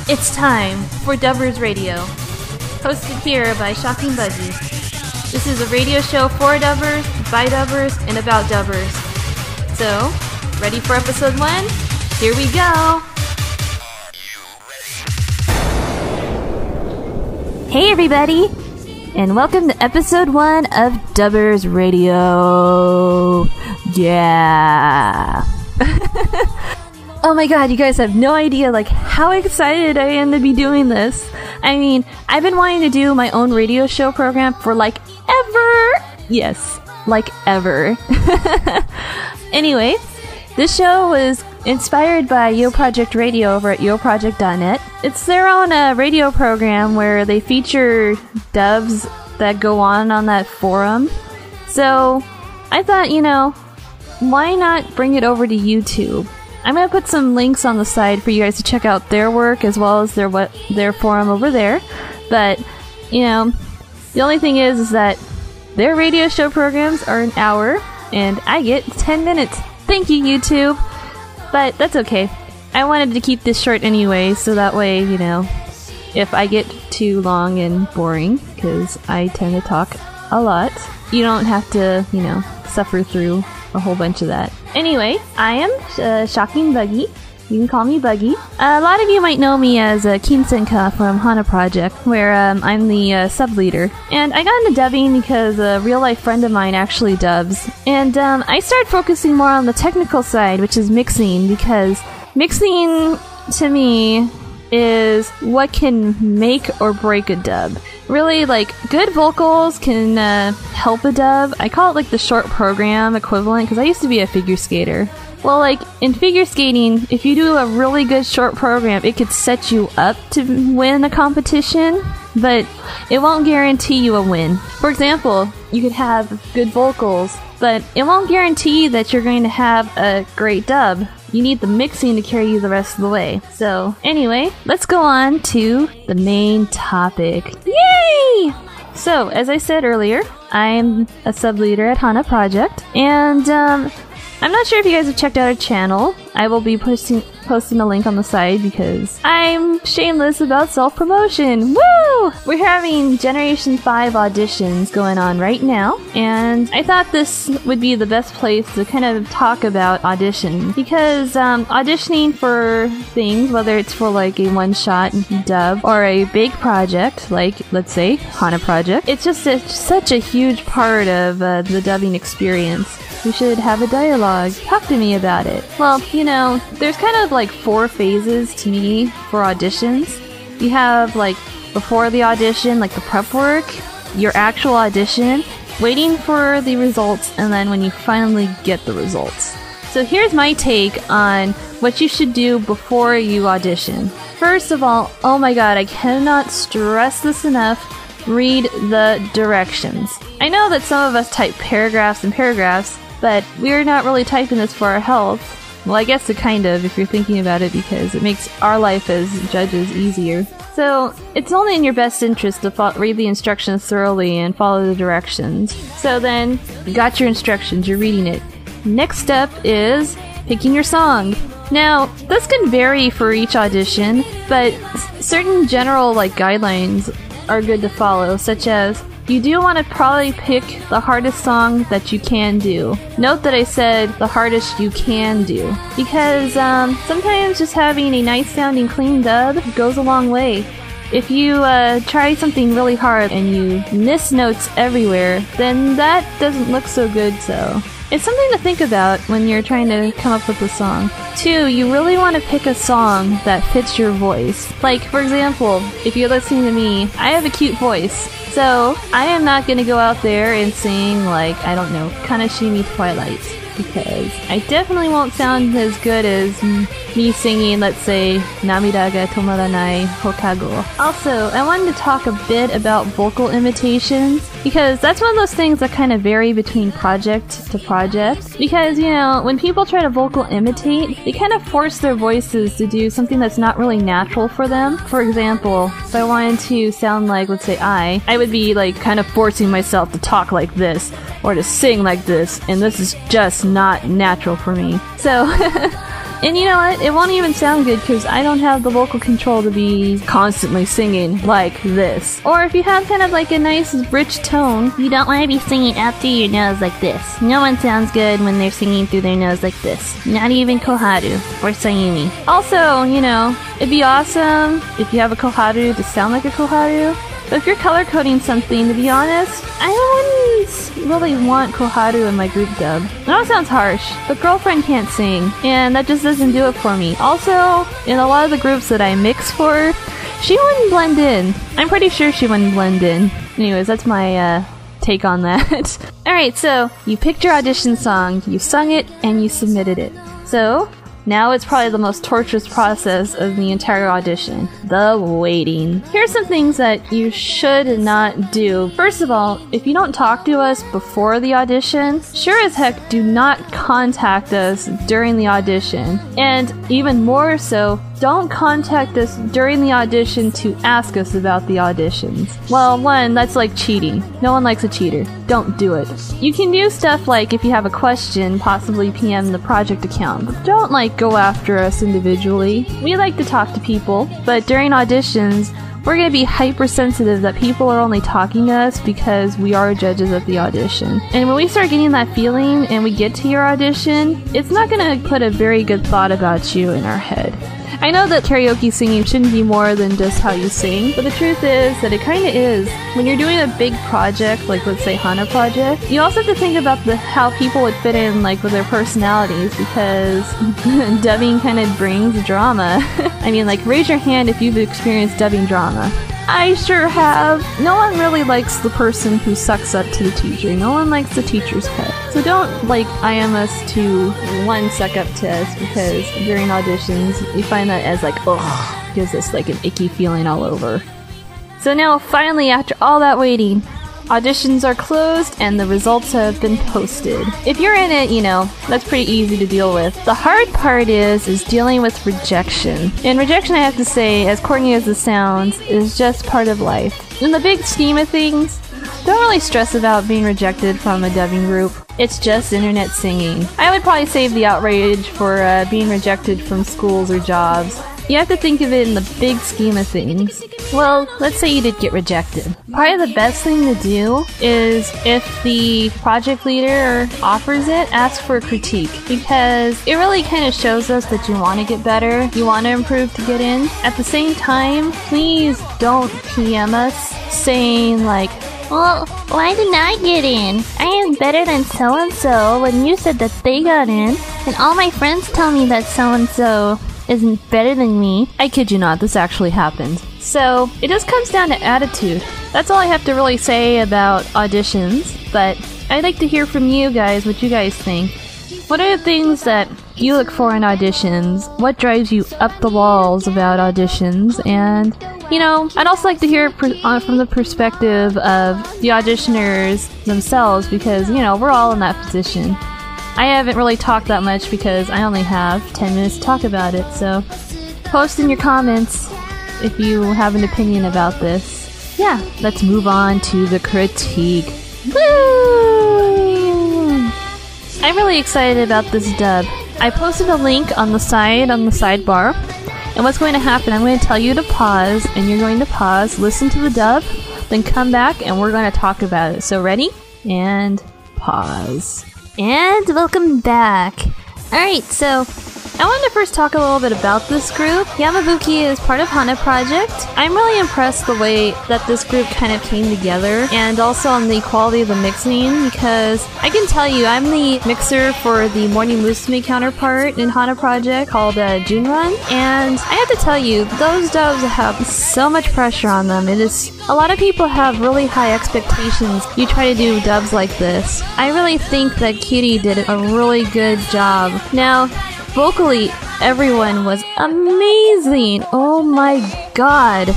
It's time for Dubbers Radio, hosted here by Shocking Buggy. This is a radio show for dubbers, by dubbers, and about dubbers. So, ready for episode 1? Here we go! Hey everybody, and welcome to episode 1 of Dubbers Radio. Yeah! Oh my god, you guys have no idea how excited I am to be doing this. I mean, I've been wanting to do my own radio show program for ever. Yes, ever. Anyway, this show was inspired by Yo Project Radio over at yoproject.net. It's their own radio program where they feature dubs that go on that forum. So, I thought, why not bring it over to YouTube? I'm going to put some links on the side for you guys to check out their work as well as their forum over there. But, the only thing is that their radio show programs are an hour and I get 10 minutes. Thank you, YouTube. But that's okay. I wanted to keep this short anyway, so that way, if I get too long and boring, because I tend to talk a lot, you don't have to, suffer through a whole bunch of that. Anyway, I am Shocking Buggy. You can call me Buggy. A lot of you might know me as Kinsenka from Hana Project, where I'm the sub-leader. And I got into dubbing because a real-life friend of mine actually dubs. And I started focusing more on the technical side, which is mixing, because mixing, to me, is what can make or break a dub. Really, good vocals can help a dub. I call it the short program equivalent, because I used to be a figure skater. Well, in figure skating, if you do a really good short program, it could set you up to win a competition, but it won't guarantee you a win. For example, you could have good vocals, but it won't guarantee that you're going to have a great dub. You need the mixing to carry you the rest of the way. So, anyway, let's go on to the main topic. Yay! So, as I said earlier, I'm a sub-leader at Hana Project, and I'm not sure if you guys have checked out our channel. I will be posting a link on the side because I'm shameless about self-promotion. Woo! We're having Generation 5 auditions going on right now, and I thought this would be the best place to kind of talk about audition, because auditioning for things, whether it's for a one-shot dub or a big project, let's say Hana Project, it's just such a huge part of the dubbing experience. We should have a dialogue. Talk to me about it. Well, there's kind of 4 phases to me for auditions. You have before the audition, the prep work, your actual audition, waiting for the results, and then when you finally get the results. So here's my take on what you should do before you audition. First of all, oh my god, I cannot stress this enough. Read the directions. I know that some of us type paragraphs and paragraphs, but we're not really typing this for our health. Well, I guess it kind of, if you're thinking about it, because it makes our life as judges easier. So, it's only in your best interest to read the instructions thoroughly and follow the directions. So then, you got your instructions, you're reading it. Next step is picking your song. Now, this can vary for each audition, but certain general guidelines are good to follow, such as you do want to probably pick the hardest song that you can do. Note that I said the hardest you can do, because sometimes just having a nice sounding clean dub goes a long way. If you try something really hard and you miss notes everywhere, then that doesn't look so good, so it's something to think about when you're trying to come up with a song. 2, you really want to pick a song that fits your voice. For example, if you're listening to me, I have a cute voice. So, I am not gonna go out there and sing I don't know, Kanashimi Twilight, because I definitely won't sound as good as me singing, let's say, Namida ga tomaranai Hokago. Also, I wanted to talk a bit about vocal imitations, because that's one of those things that kind of vary between project to project. Because, when people try to vocal imitate, they kind of force their voices to do something that's not really natural for them. For example, if I wanted to sound let's say I would be kind of forcing myself to talk like this, or to sing like this, and this is just not natural for me. So, And you know what? It won't even sound good because I don't have the vocal control to be constantly singing like this. Or if you have kind of like a nice rich tone, you don't want to be singing up through your nose like this. No one sounds good when they're singing through their nose like this. Not even Koharu or Sayumi. Also, you know, it'd be awesome if you have a Koharu to sound like a Koharu. But if you're color coding something, to be honest, I wouldn't really want Koharu in my group dub. I know it sounds harsh, but Girlfriend can't sing, and that just doesn't do it for me. Also, in a lot of the groups that I mix for, she wouldn't blend in. I'm pretty sure she wouldn't blend in. Anyways, that's my take on that. Alright, so you picked your audition song, you sung it, and you submitted it. So now it's probably the most torturous process of the entire audition. The waiting. Here's some things that you should not do. First of all, if you don't talk to us before the audition, sure as heck do not contact us during the audition. And even more so, don't contact us during the audition to ask us about the auditions. Well, one, that's like cheating. No one likes a cheater. Don't do it. You can do stuff like if you have a question, possibly PM the project account, but don't like go after us individually. We like to talk to people, but during auditions, we're going to be hypersensitive that people are only talking to us because we are judges at the audition. And when we start getting that feeling and we get to your audition, it's not going to put a very good thought about you in our head. I know that karaoke singing shouldn't be more than just how you sing, but the truth is that it kinda is. When you're doing a big project, like let's say Hana project, you also have to think about how people would fit in like with their personalities, because dubbing kinda brings drama. I mean, like, raise your hand if you've experienced dubbing drama. I sure have. No one really likes the person who sucks up to the teacher. No one likes the teacher's pet. So don't, like, IM us to one suck up to us, because during auditions, we find that as like, ugh, gives us like an icky feeling all over. So now, finally, after all that waiting, auditions are closed and the results have been posted. If you're in it, you know, that's pretty easy to deal with. The hard part is dealing with rejection. And rejection, I have to say, as corny as it sounds, is just part of life. In the big scheme of things, don't really stress about being rejected from a dubbing group. It's just internet singing. I would probably save the outrage for being rejected from schools or jobs. You have to think of it in the big scheme of things. Well, let's say you did get rejected. Probably the best thing to do is, if the project leader offers it, ask for a critique, because it really kind of shows us that you want to get better, you want to improve to get in. At the same time, please don't PM us saying like, well, why didn't I get in? I am better than so-and-so when you said that they got in, and all my friends tell me that so-and-so isn't better than me. I kid you not, this actually happened. So, it just comes down to attitude. That's all I have to really say about auditions, but I'd like to hear from you guys what you guys think. What are the things that you look for in auditions? What drives you up the walls about auditions? And, you know, I'd also like to hear from the perspective of the auditioners themselves, because, you know, we're all in that position. I haven't really talked that much because I only have 10 minutes to talk about it, so post in your comments if you have an opinion about this. Yeah, let's move on to the critique. Woo! I'm really excited about this dub. I posted a link on the sidebar, and what's going to happen, I'm going to tell you to pause, and you're going to pause, listen to the dub, then come back and we're going to talk about it. So ready? And pause. And welcome back. Alright, so I wanted to first talk a little bit about this group. Yamabuki is part of Hana Project. I'm really impressed the way that this group kind of came together, and also on the quality of the mixing, because I can tell you, I'm the mixer for the Morning Musume counterpart in Hana Project called Junrun, and I have to tell you, those dubs have so much pressure on them. A lot of people have really high expectations. You try to do dubs like this. I really think that Kiri did a really good job. Now, vocally, everyone was amazing. Oh my god.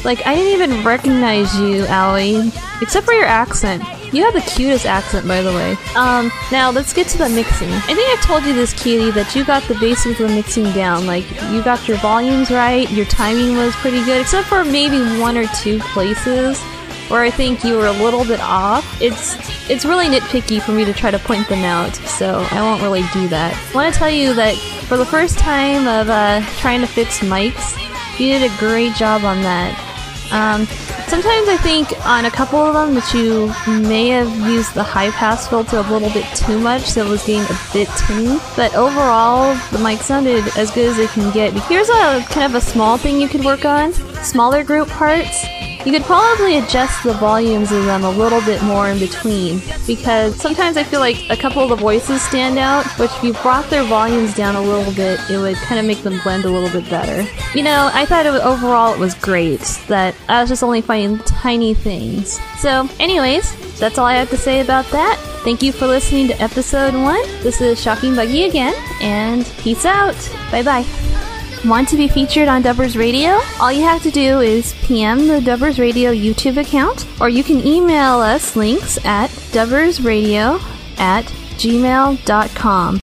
Like, I didn't even recognize you, Aoi. Except for your accent. You have the cutest accent, by the way. Now let's get to the mixing. I think I've told you this, Kitty, that you got the basics of the mixing down. Like, you got your volumes right, your timing was pretty good, except for maybe one or two places where I think you were a little bit off, it's really nitpicky for me to try to point them out, so I won't really do that. I want to tell you that for the first time of trying to fix mics, you did a great job on that. Sometimes I think on a couple of them that you may have used the high pass filter a little bit too much, so it was getting a bit tinny. But overall, the mic sounded as good as it can get. Here's a kind of a small thing you could work on. Smaller group parts. You could probably adjust the volumes of them a little bit more in between, because sometimes I feel like a couple of the voices stand out, which if you brought their volumes down a little bit, it would kind of make them blend a little bit better. You know, I thought overall it was great, that I was just only finding tiny things. So, anyways, that's all I have to say about that. Thank you for listening to episode 1. This is Shocking Buggy again, and peace out. Bye-bye. Want to be featured on Dubbers Radio? All you have to do is PM the Dubbers Radio YouTube account, or you can email us links at dubbersradio@gmail.com.